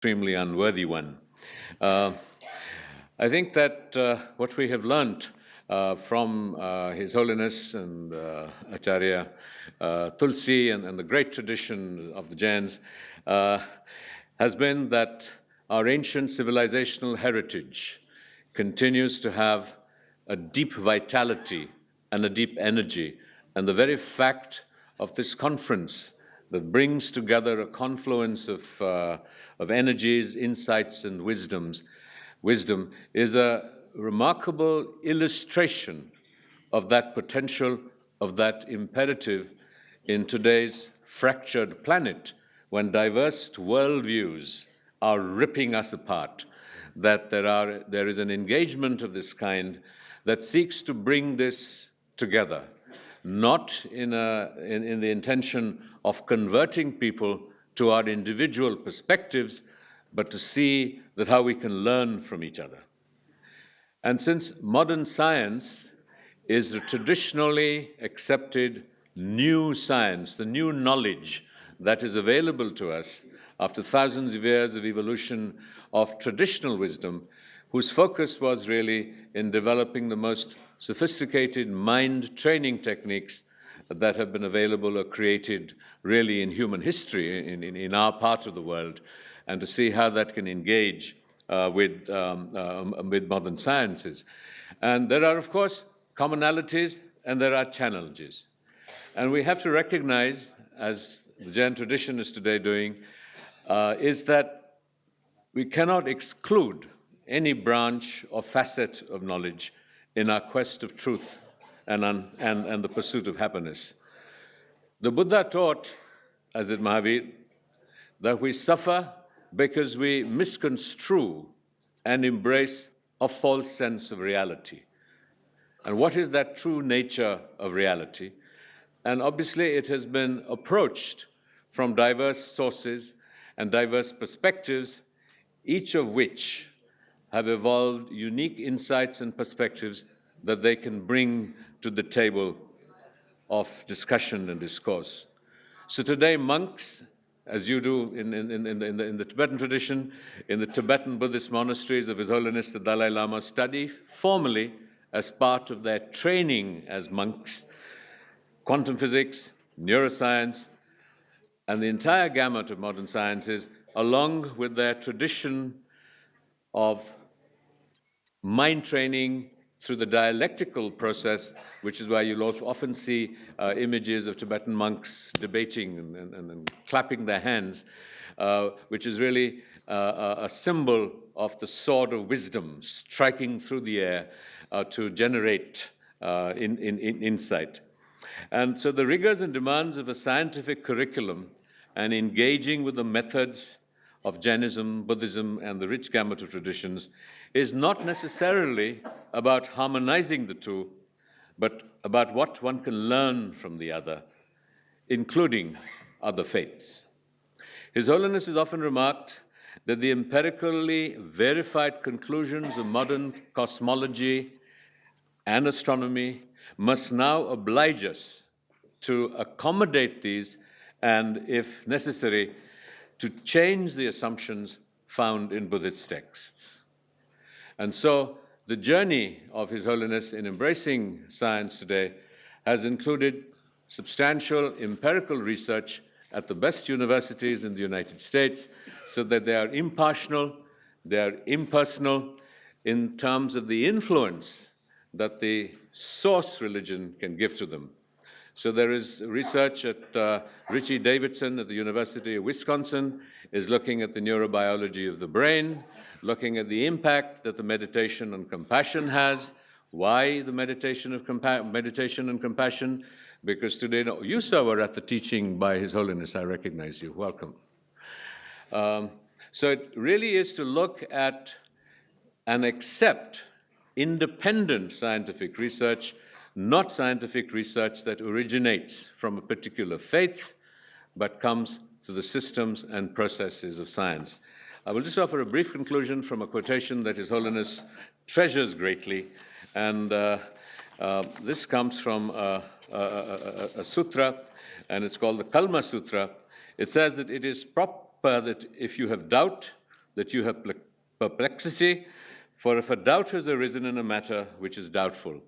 extremely unworthy one. I think that what we have learnt from His Holiness and Acharya Tulsi and the great tradition of the Jains has been that our ancient civilizational heritage continues to have a deep vitality and a deep energy. And the very fact of this conference that brings together a confluence of energies, insights, and wisdom is a remarkable illustration of that potential, of that imperative in today's fractured planet, when diverse worldviews are ripping us apart, that there is an engagement of this kind that seeks to bring this together, not in the intention of converting people to our individual perspectives, but to see that how we can learn from each other. And since modern science is the traditionally accepted new science, the new knowledge that is available to us after thousands of years of evolution of traditional wisdom, whose focus was really in developing the most sophisticated mind training techniques that have been available or created really in human history in our part of the world, and to see how that can engage with modern sciences. And there are, of course, commonalities and there are challenges. And we have to recognize, as the Jain tradition is today doing, is that we cannot exclude any branch or facet of knowledge in our quest of truth and the pursuit of happiness. The Buddha taught, as did Mahavir, that we suffer because we misconstrue and embrace a false sense of reality. And what is that true nature of reality? And obviously it has been approached from diverse sources and diverse perspectives, each of which have evolved unique insights and perspectives that they can bring to the table of discussion and discourse. So today, monks, as you do in the Tibetan tradition, in the Tibetan Buddhist monasteries of His Holiness the Dalai Lama, study formally as part of their training as monks, quantum physics, neuroscience, and the entire gamut of modern sciences, along with their tradition of mind training through the dialectical process, which is why you'll often see images of Tibetan monks debating and clapping their hands, which is really a symbol of the sword of wisdom striking through the air to generate insight. And so the rigors and demands of a scientific curriculum and engaging with the methods of Jainism, Buddhism, and the rich gamut of traditions is not necessarily about harmonizing the two, but about what one can learn from the other, including other faiths. His Holiness has often remarked that the empirically verified conclusions of modern cosmology and astronomy must now oblige us to accommodate these and, if necessary, to change the assumptions found in Buddhist texts. And so the journey of His Holiness in embracing science today has included substantial empirical research at the best universities in the United States, so that they are impartial, they are impersonal in terms of the influence that the source religion can give to them. So there is research at Richie Davidson at the University of Wisconsin is looking at the neurobiology of the brain, looking at the impact that the meditation on compassion has. Why the meditation and compassion? Because today, you, sir, were at the teaching by His Holiness. I recognize you. Welcome. So it really is to look at and accept independent scientific research, not scientific research that originates from a particular faith, but comes to the systems and processes of science. I will just offer a brief conclusion from a quotation that His Holiness treasures greatly, and this comes from a sutra, and it's called the Kalma Sutra. It says that it is proper that if you have doubt that you have perplexity, for if a doubt has arisen in a matter which is doubtful,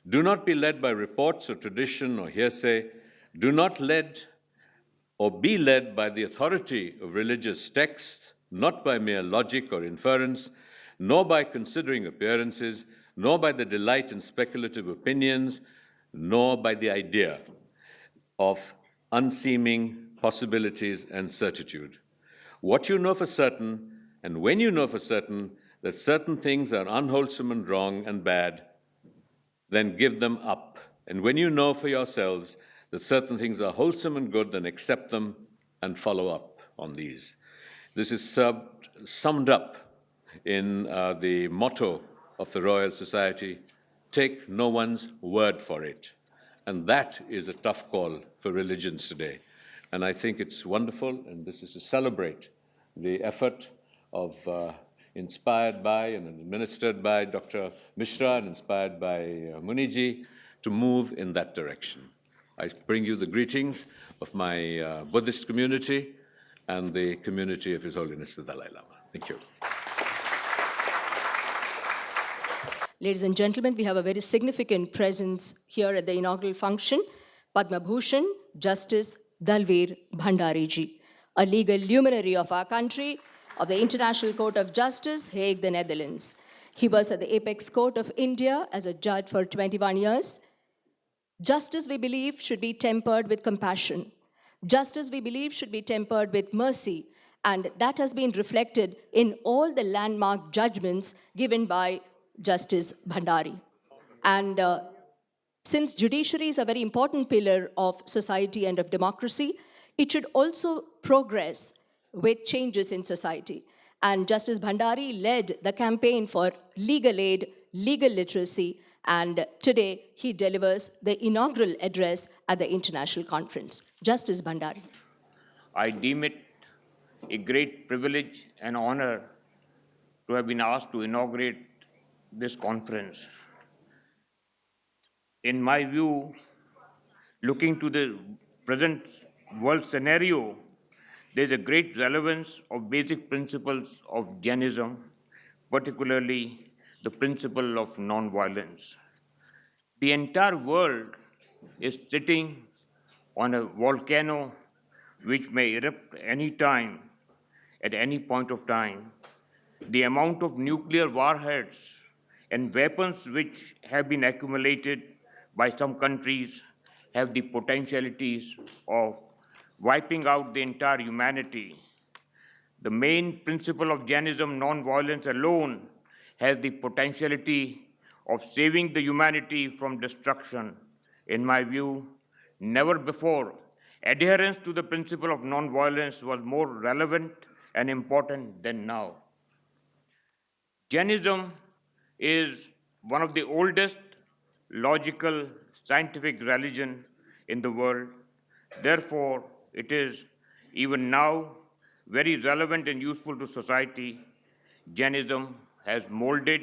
do not be led by reports or tradition or hearsay. Do not be led by the authority of religious texts, not by mere logic or inference, nor by considering appearances, nor by the delight in speculative opinions, nor by the idea of unseeming possibilities and certitude. What you know for certain, and when you know for certain that certain things are unwholesome and wrong and bad, then give them up. And when you know for yourselves that certain things are wholesome and good, then accept them and follow up on these. This is summed up in the motto of the Royal Society, take no one's word for it. And that is a tough call for religions today. And I think it's wonderful, and this is to celebrate the effort of inspired by and administered by Dr. Mishra and inspired by Muniji to move in that direction. I bring you the greetings of my Buddhist community and the community of His Holiness the Dalai Lama. Thank you. Ladies and gentlemen, we have a very significant presence here at the inaugural function, Padma Bhushan Justice Dalveer Bhandari ji, a legal luminary of our country, of the International Court of Justice, Hague, the Netherlands. He was at the Apex Court of India as a judge for 21 years. Justice, we believe, should be tempered with compassion. Justice, we believe, should be tempered with mercy. And that has been reflected in all the landmark judgments given by Justice Bhandari. And since judiciary is a very important pillar of society and of democracy, it should also progress with changes in society. And Justice Bhandari led the campaign for legal aid, legal literacy, and today he delivers the inaugural address at the international conference. Justice Bhandari. I deem it a great privilege and honor to have been asked to inaugurate this conference. In my view, looking to the present world scenario, there is a great relevance of basic principles of Jainism, particularly the principle of non-violence. The entire world is sitting on a volcano which may erupt any time, at any point of time. The amount of nuclear warheads and weapons which have been accumulated by some countries have the potentialities of wiping out the entire humanity. The main principle of Jainism, non-violence alone, has the potentiality of saving the humanity from destruction. In my view, never before adherence to the principle of non-violence was more relevant and important than now. Jainism is one of the oldest logical scientific religion in the world. Therefore, it is even now very relevant and useful to society. Jainism has molded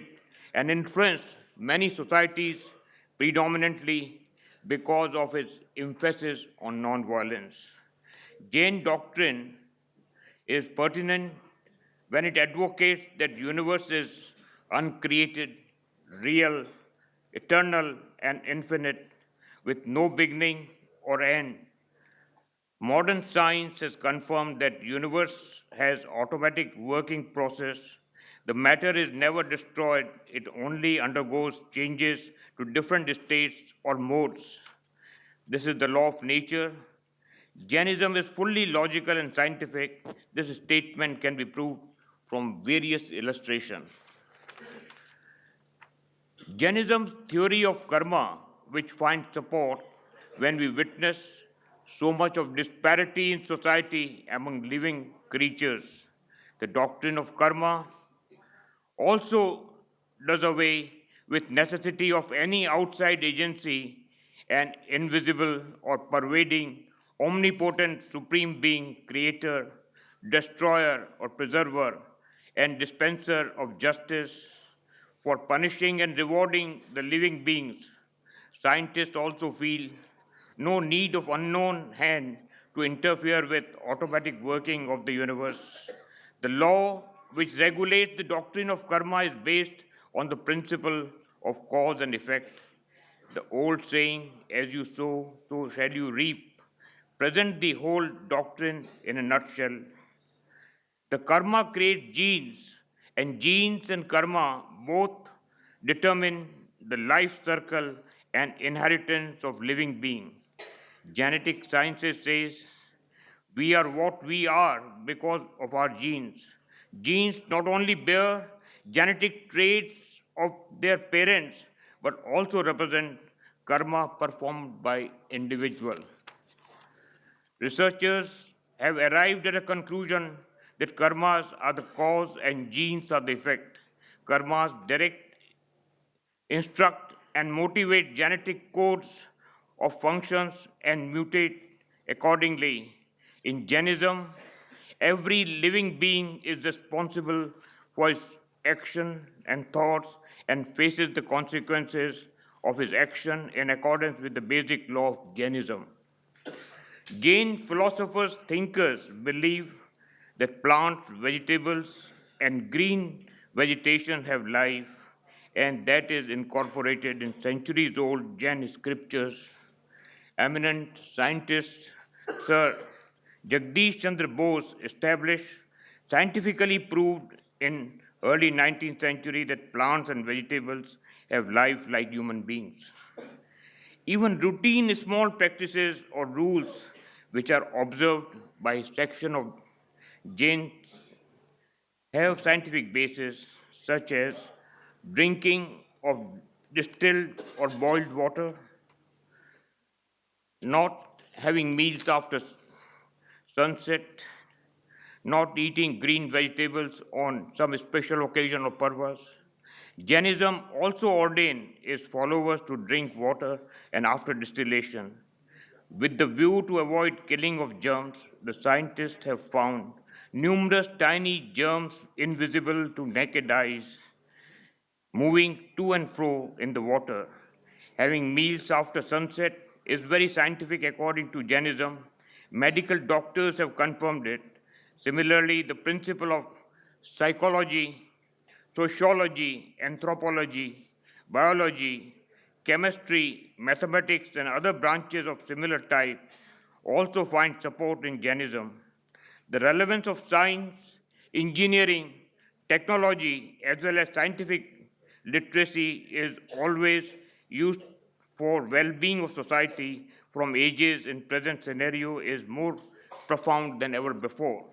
and influenced many societies predominantly because of its emphasis on non-violence. Jain doctrine is pertinent when it advocates that universe is uncreated, real, eternal, and infinite, with no beginning or end. Modern science has confirmed that universe has automatic working process. The matter is never destroyed, it only undergoes changes to different states or modes. This is the law of nature. Jainism is fully logical and scientific. This statement can be proved from various illustrations. Jainism's theory of karma, which finds support when we witness so much of disparity in society among living creatures. The doctrine of karma also does away with necessity of any outside agency and invisible or pervading, omnipotent supreme being, creator, destroyer or preserver, and dispenser of justice for punishing and rewarding the living beings. Scientists also feel no need of unknown hand to interfere with automatic working of the universe. The law which regulates the doctrine of karma is based on the principle of cause and effect. The old saying, as you sow, so shall you reap, present the whole doctrine in a nutshell. The karma creates genes, and genes and karma both determine the life circle and inheritance of living being. Genetic sciences says we are what we are because of our genes. Genes not only bear genetic traits of their parents, but also represent karma performed by individuals. Researchers have arrived at a conclusion that karmas are the cause and genes are the effect. Karmas direct, instruct, and motivate genetic codes of functions and mutate accordingly. In Jainism, every living being is responsible for his action and thoughts and faces the consequences of his action in accordance with the basic law of Jainism. Jain philosophers, thinkers believe that plants, vegetables, and green vegetation have life, and that is incorporated in centuries old Jain scriptures. Eminent scientist Sir Jagdish Chandra Bose established, scientifically proved in early 19th century that plants and vegetables have life like human beings. Even routine small practices or rules which are observed by a section of Jain have scientific basis, such as drinking of distilled or boiled water, not having meals after sunset, not eating green vegetables on some special occasion or purpose. Jainism also ordained its followers to drink water and after distillation. With the view to avoid killing of germs, the scientists have found numerous tiny germs invisible to naked eyes moving to and fro in the water. Having meals after sunset is very scientific according to Jainism. Medical doctors have confirmed it. Similarly, the principle of psychology, sociology, anthropology, biology, chemistry, mathematics, and other branches of similar type also find support in Jainism. The relevance of science, engineering, technology, as well as scientific literacy is always used for well-being of society from ages in present scenario is more profound than ever before.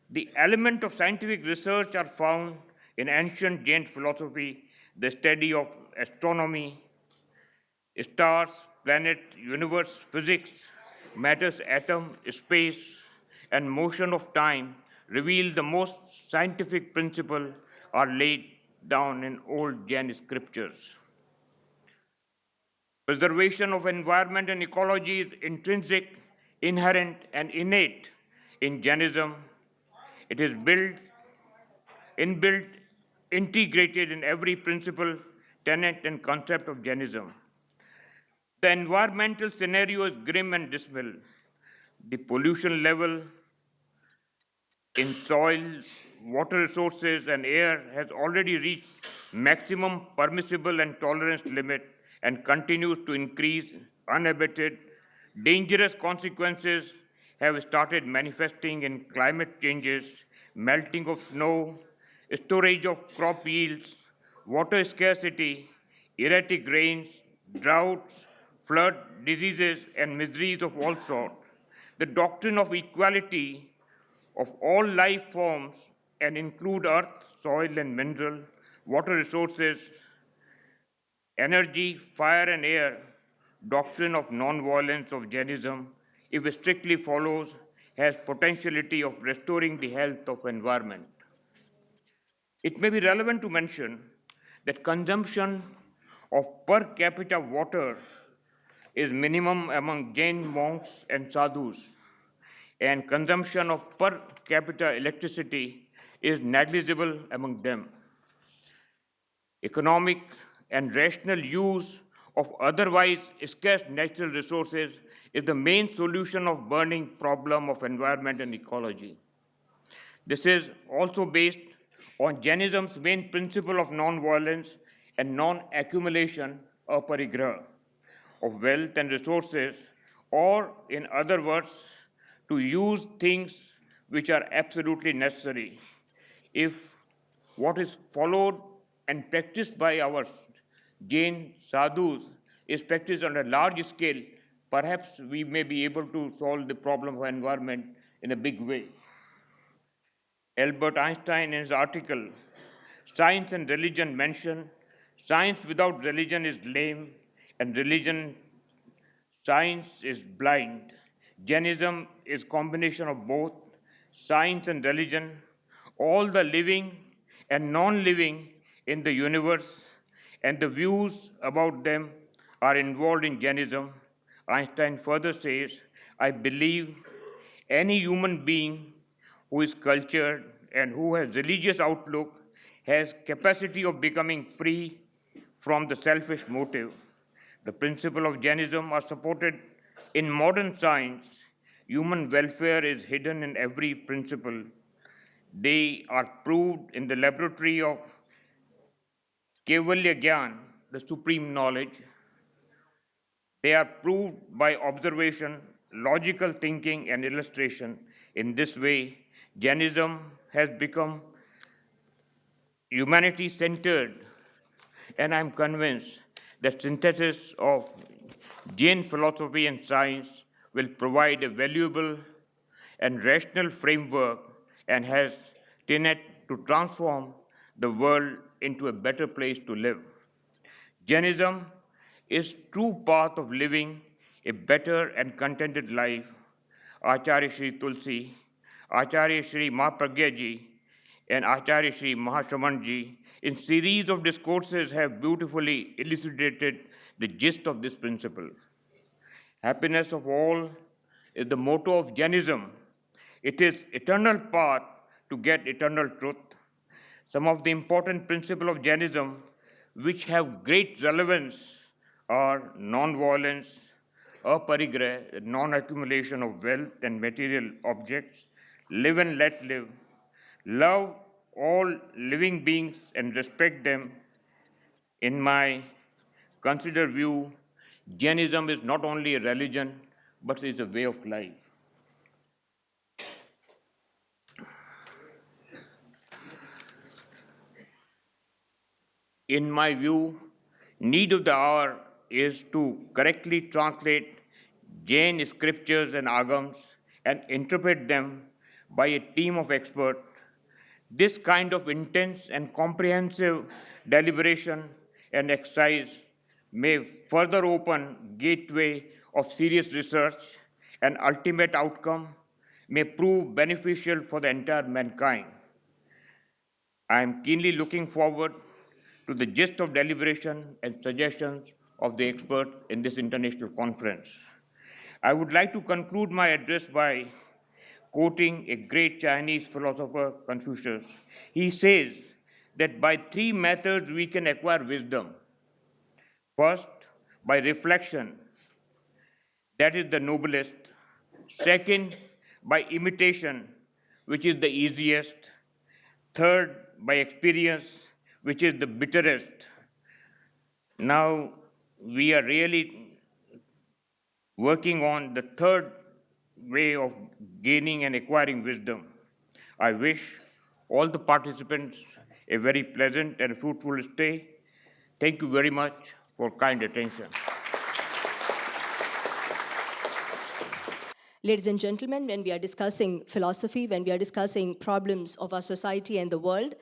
The element of scientific research are found in ancient Jain philosophy, the study of astronomy, stars, planet, universe, physics, matters, atom, space, and motion of time reveal the most scientific principle are laid down in old Jain scriptures. Preservation of environment and ecology is intrinsic, inherent, and innate in Jainism. It is built, inbuilt, integrated in every principle, tenet, and concept of Jainism. The environmental scenario is grim and dismal. The pollution level in soil, water resources, and air has already reached maximum permissible and tolerance limit and continues to increase unabated. Dangerous consequences have started manifesting in climate changes, melting of snow, storage of crop yields, water scarcity, erratic rains, droughts, flood, diseases, and miseries of all sorts. The doctrine of equality of all life forms and include earth, soil, and mineral, water resources, energy, fire, and air, doctrine of non-violence of Jainism, if strictly follows, has potentiality of restoring the health of environment. It may be relevant to mention that consumption of per capita water is minimum among Jain monks and sadhus, and consumption of per capita electricity is negligible among them. Economic and rational use of otherwise scarce natural resources is the main solution of burning problem of environment and ecology. This is also based on Jainism's main principle of non-violence and non-accumulation of parigraha, of wealth and resources, or in other words, to use things which are absolutely necessary. If what is followed and practiced by our Jain sadhus is practiced on a large scale, perhaps we may be able to solve the problem of environment in a big way. Albert Einstein, in his article, Science and Religion, mentioned science without religion is lame, and religion, science is blind. Jainism is combination of both science and religion. All the living and non-living in the universe and the views about them are involved in Jainism. Einstein further says, I believe any human being who is cultured and who has religious outlook has capacity of becoming free from the selfish motive. The principles of Jainism are supported in modern science. Human welfare is hidden in every principle. They are proved in the laboratory of Kaivalya Gyan, the supreme knowledge. They are proved by observation, logical thinking, and illustration. In this way, Jainism has become humanity centered, and I'm convinced that synthesis of Jain philosophy and science will provide a valuable and rational framework and has tenet to transform the world into a better place to live. Jainism is true path of living a better and contented life. Acharya Sri Tulsi, Acharya Sri Mahapragya Ji, and Acharya Sri Mahashraman Ji in series of discourses have beautifully elucidated the gist of this principle. Happiness of all is the motto of Jainism. It is eternal path to get eternal truth. Some of the important principles of Jainism which have great relevance are non-violence, aparigraha, non-accumulation of wealth and material objects, live and let live, love all living beings and respect them. In my considered view, Jainism is not only a religion, but is a way of life. In my view, need of the hour is to correctly translate Jain scriptures and agams and interpret them by a team of experts. This kind of intense and comprehensive deliberation and exercise may further open gateway of serious research and ultimate outcome may prove beneficial for the entire mankind. I am keenly looking forward to the gist of deliberation and suggestions of the experts in this international conference. I would like to conclude my address by quoting a great Chinese philosopher, Confucius. He says that by three methods we can acquire wisdom. First, by reflection, that is the noblest. Second, by imitation, which is the easiest. Third, by experience, which is the bitterest. Now, we are really working on the third way of gaining and acquiring wisdom. I wish all the participants a very pleasant and fruitful stay. Thank you very much for kind attention. Ladies and gentlemen, when we are discussing philosophy, when we are discussing problems of our society and the world,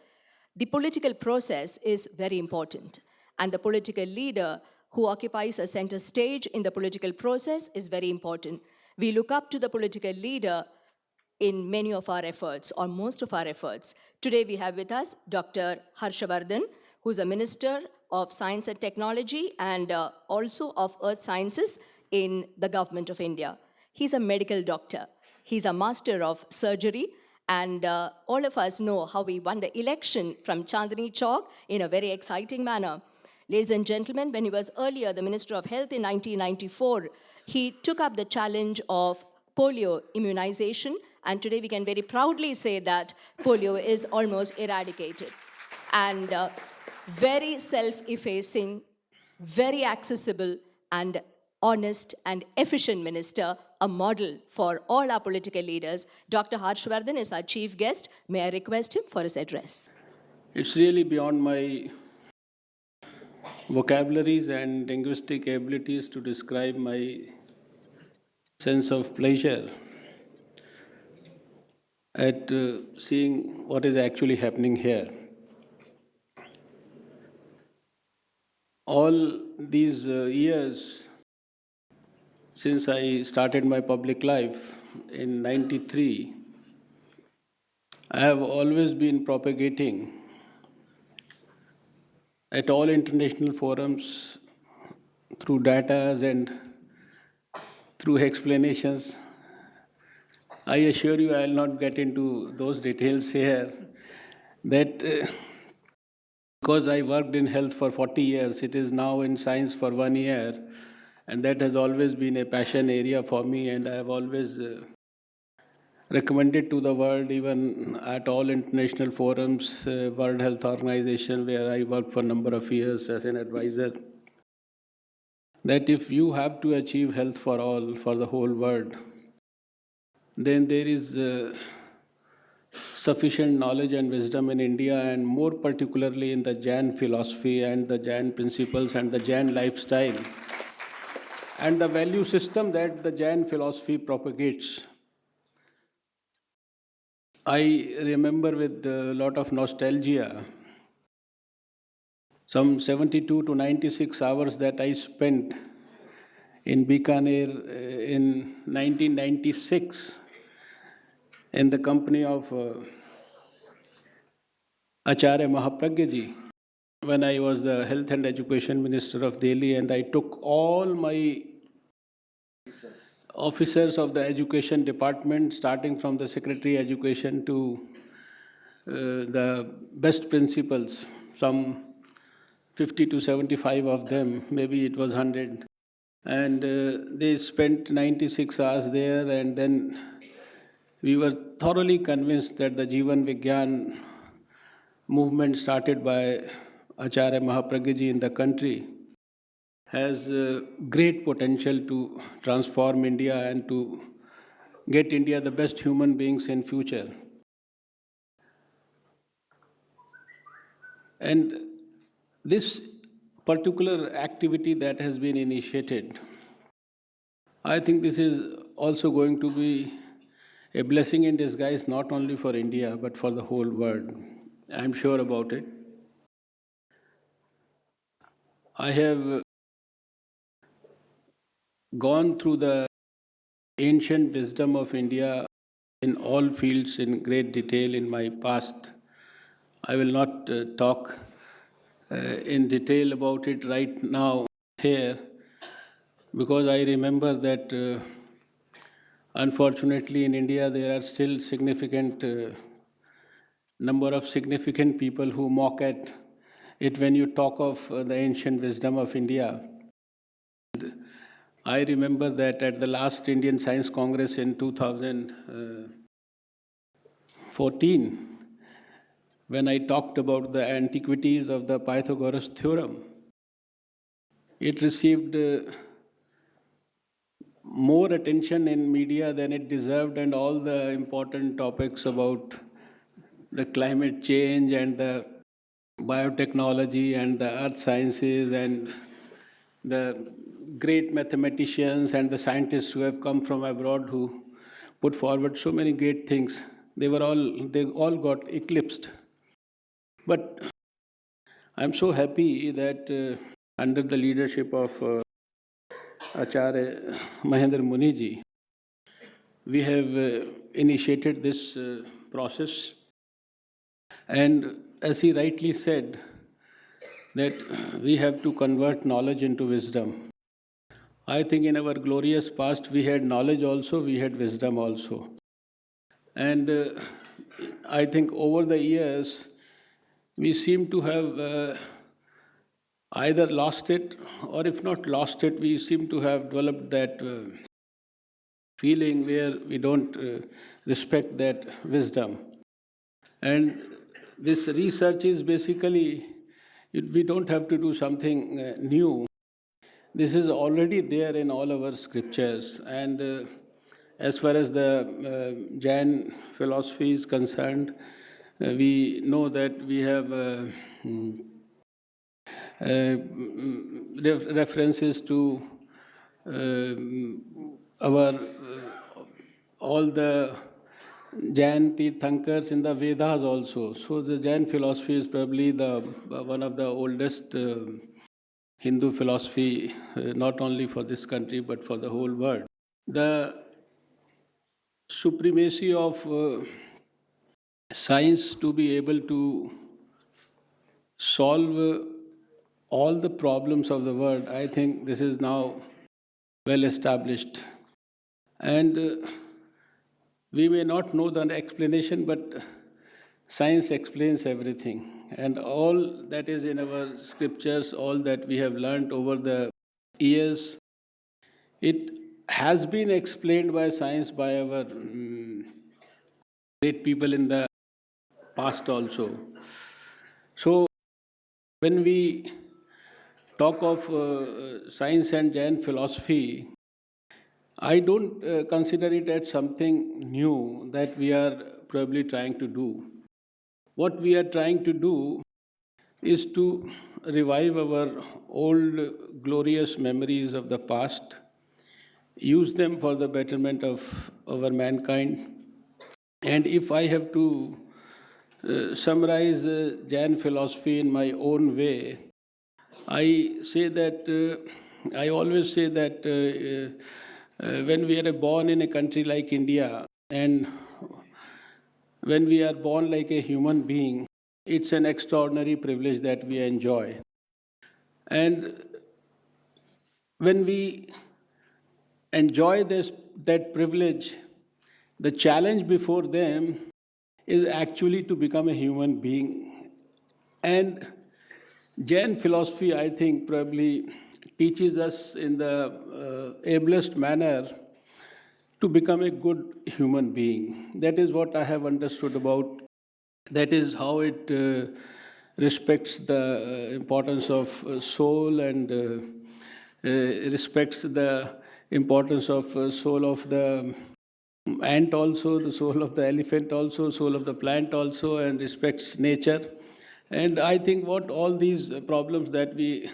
the political process is very important. And the political leader who occupies a center stage in the political process is very important. We look up to the political leader in many of our efforts, or most of our efforts. Today we have with us Dr. Harshavardhan, who's a Minister of Science and Technology and also of Earth Sciences in the Government of India. He's a medical doctor. He's a master of surgery. And all of us know how he won the election from Chandni Chowk in a very exciting manner. Ladies and gentlemen, when he was earlier the Minister of Health in 1994, he took up the challenge of polio immunization And today we can very proudly say that polio is almost eradicated. And very self-effacing, very accessible, and honest and efficient minister, a model for all our political leaders. Dr. Harshvardhan is our chief guest. May I request him for his address? It's really beyond my vocabularies and linguistic abilities to describe my sense of pleasure at seeing what is actually happening here. All these years since I started my public life in '93, I have always been propagating at all international forums through data and through explanations. I assure you I will not get into those details here, that because I worked in health for 40 years, it is now in science for 1 year, and that has always been a passion area for me, and I have always recommended to the world, even at all international forums, World Health Organization, where I worked for a number of years as an advisor, that if you have to achieve health for all, for the whole world, then there is sufficient knowledge and wisdom in India, and more particularly in the Jain philosophy and the Jain principles and the Jain lifestyle and the value system that the Jain philosophy propagates. I remember with a lot of nostalgia some 72 to 96 hours that I spent in Bikaner in 1996 in the company of Acharya Mahapragya ji, when I was the Health and Education Minister of Delhi, and I took all my officers of the education department, starting from the Secretary Education to the best principals, some 50 to 75 of them, maybe it was 100. And they spent 96 hours there, and then we were thoroughly convinced that the Jivan Vigyan movement started by Acharya Mahapragya ji in the country has great potential to transform India and to get India the best human beings in future. And this particular activity that has been initiated, I think this is also going to be a blessing in disguise, not only for India, but for the whole world. I'm sure about it. I have gone through the ancient wisdom of India in all fields in great detail in my past. I will not talk in detail about it right now here, because I remember that unfortunately in India there are still significant number of significant people who mock at it when you talk of the ancient wisdom of India. I remember that at the last Indian Science Congress in 2014, when I talked about the antiquities of the Pythagoras theorem, it received more attention in media than it deserved, and all the important topics about the climate change and the biotechnology and the earth sciences and the great mathematicians and the scientists who have come from abroad who put forward so many great things, they all got eclipsed. But I'm so happy that under the leadership of Acharya Mahendra Muni ji, we have initiated this process. And as he rightly said, that we have to convert knowledge into wisdom. I think in our glorious past we had knowledge also, we had wisdom also. And I think over the years we seem to have either lost it, or if not lost it, we seem to have developed that feeling where we don't respect that wisdom. And this research is basically, we don't have to do something new. This is already there in all our scriptures. And as far as the Jain philosophy is concerned, we know that we have references to our all the Jain Tirthankars in the Vedas also. So the Jain philosophy is probably the one of the oldest Hindu philosophy, not only for this country but for the whole world. The supremacy of science to be able to solve all the problems of the world, I think this is now well established. And we may not know the explanation, but science explains everything. And all that is in our scriptures, all that we have learned over the years, it has been explained by science by our great people in the past also. So when we talk of science and Jain philosophy, I don't consider it as something new that we are probably trying to do. What we are trying to do is to revive our old glorious memories of the past, use them for the betterment of our mankind. And if I have to summarize Jain philosophy in my own way, I say that, I always say that when we are born in a country like India, and when we are born like a human being, it's an extraordinary privilege that we enjoy. And when we enjoy that privilege, the challenge before them is actually to become a human being. And Jain philosophy, I think, probably teaches us in the ablest manner to become a good human being. That is what I have understood about. That is how it respects the importance of soul and respects the importance of soul of the ant also, the soul of the elephant also, soul of the plant also, and respects nature. And I think what all these problems that we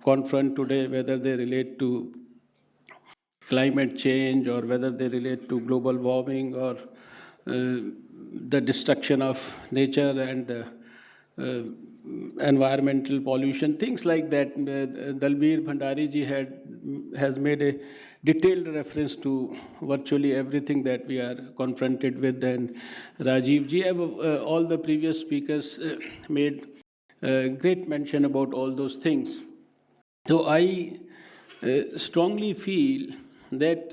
confront today, whether they relate to climate change or whether they relate to global warming or the destruction of nature and environmental pollution, things like that. Dalbir Bhandari ji has made a detailed reference to virtually everything that we are confronted with, and Rajiv ji, all the previous speakers made great mention about all those things. So I strongly feel that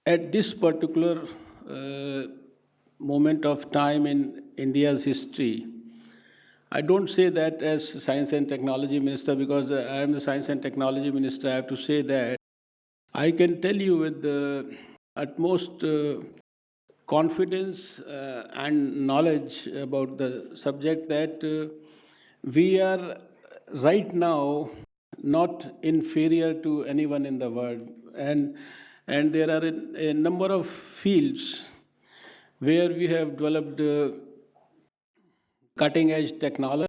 at this particular moment of time in India's history, I don't say that as Science and Technology Minister, because I am the Science and Technology Minister. I have to say that I can tell you with the utmost confidence and knowledge about the subject that we are right now not inferior to anyone in the world. And there are a number of fields where we have developed cutting edge technology.